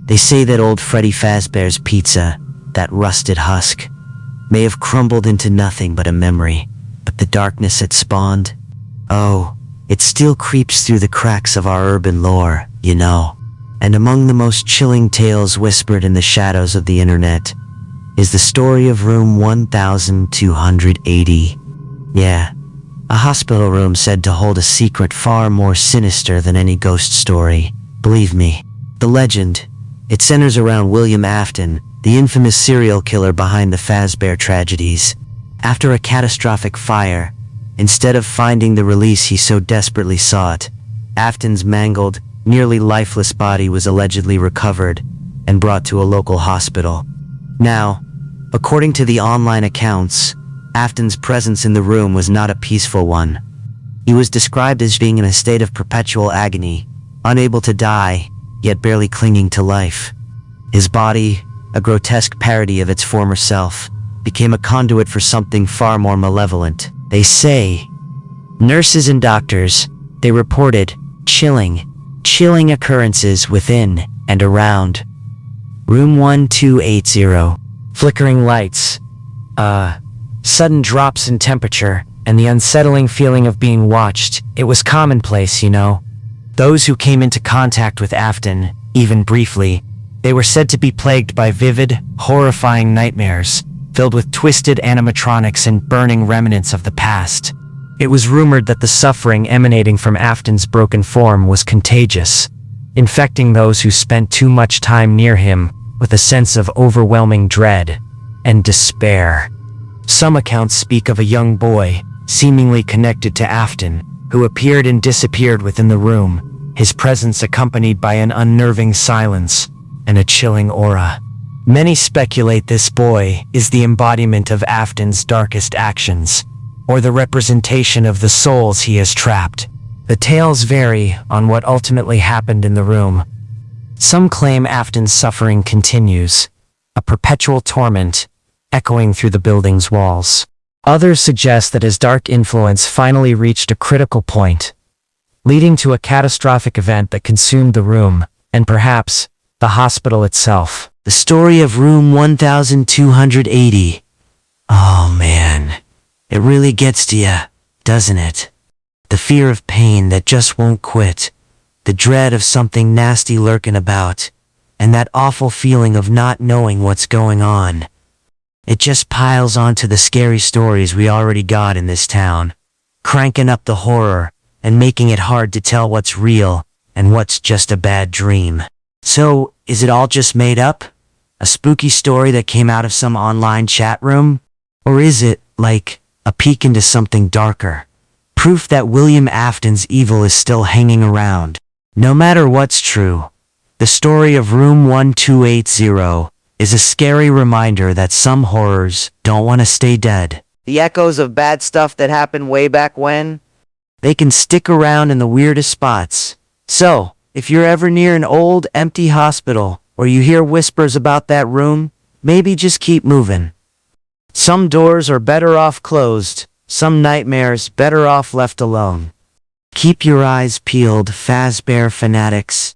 They say that old Freddy Fazbear's pizza, that rusted husk, may have crumbled into nothing but a memory, but the darkness it spawned, oh, it still creeps through the cracks of our urban lore, you know. And among the most chilling tales whispered in the shadows of the internet is the story of room 1280. Yeah, a hospital room said to hold a secret far more sinister than any ghost story. Believe me, the legend, it centers around William Afton, the infamous serial killer behind the Fazbear tragedies. After a catastrophic fire, instead of finding the release he so desperately sought, Afton's mangled, nearly lifeless body was allegedly recovered and brought to a local hospital. Now, according to the online accounts, Afton's presence in the room was not a peaceful one. He was described as being in a state of perpetual agony, unable to die, yet barely clinging to life. His body, a grotesque parody of its former self, became a conduit for something far more malevolent. They say, nurses and doctors, they reported chilling occurrences within and around room 1280. Flickering lights, sudden drops in temperature, and the unsettling feeling of being watched. It was commonplace, you know. Those who came into contact with Afton, even briefly, they were said to be plagued by vivid, horrifying nightmares, filled with twisted animatronics and burning remnants of the past. It was rumored that the suffering emanating from Afton's broken form was contagious, infecting those who spent too much time near him with a sense of overwhelming dread and despair. Some accounts speak of a young boy, seemingly connected to Afton, who appeared and disappeared within the room, his presence accompanied by an unnerving silence and a chilling aura. Many speculate this boy is the embodiment of Afton's darkest actions, or the representation of the souls he has trapped. The tales vary on what ultimately happened in the room. Some claim Afton's suffering continues, a perpetual torment, echoing through the building's walls. Others suggest that his dark influence finally reached a critical point, leading to a catastrophic event that consumed the room, and perhaps, the hospital itself. The story of room 1280. Oh man, it really gets to ya, doesn't it? The fear of pain that just won't quit, the dread of something nasty lurking about, and that awful feeling of not knowing what's going on. It just piles onto the scary stories we already got in this town, cranking up the horror and making it hard to tell what's real and what's just a bad dream. So, is it all just made up? A spooky story that came out of some online chat room? Or is it, like, a peek into something darker? Proof that William Afton's evil is still hanging around. No matter what's true, the story of room 1280 is a scary reminder that some horrors don't want to stay dead. The echoes of bad stuff that happened way back when, they can stick around in the weirdest spots. So, if you're ever near an old, empty hospital, or you hear whispers about that room, maybe just keep moving. Some doors are better off closed, some nightmares better off left alone. Keep your eyes peeled, Fazbear fanatics.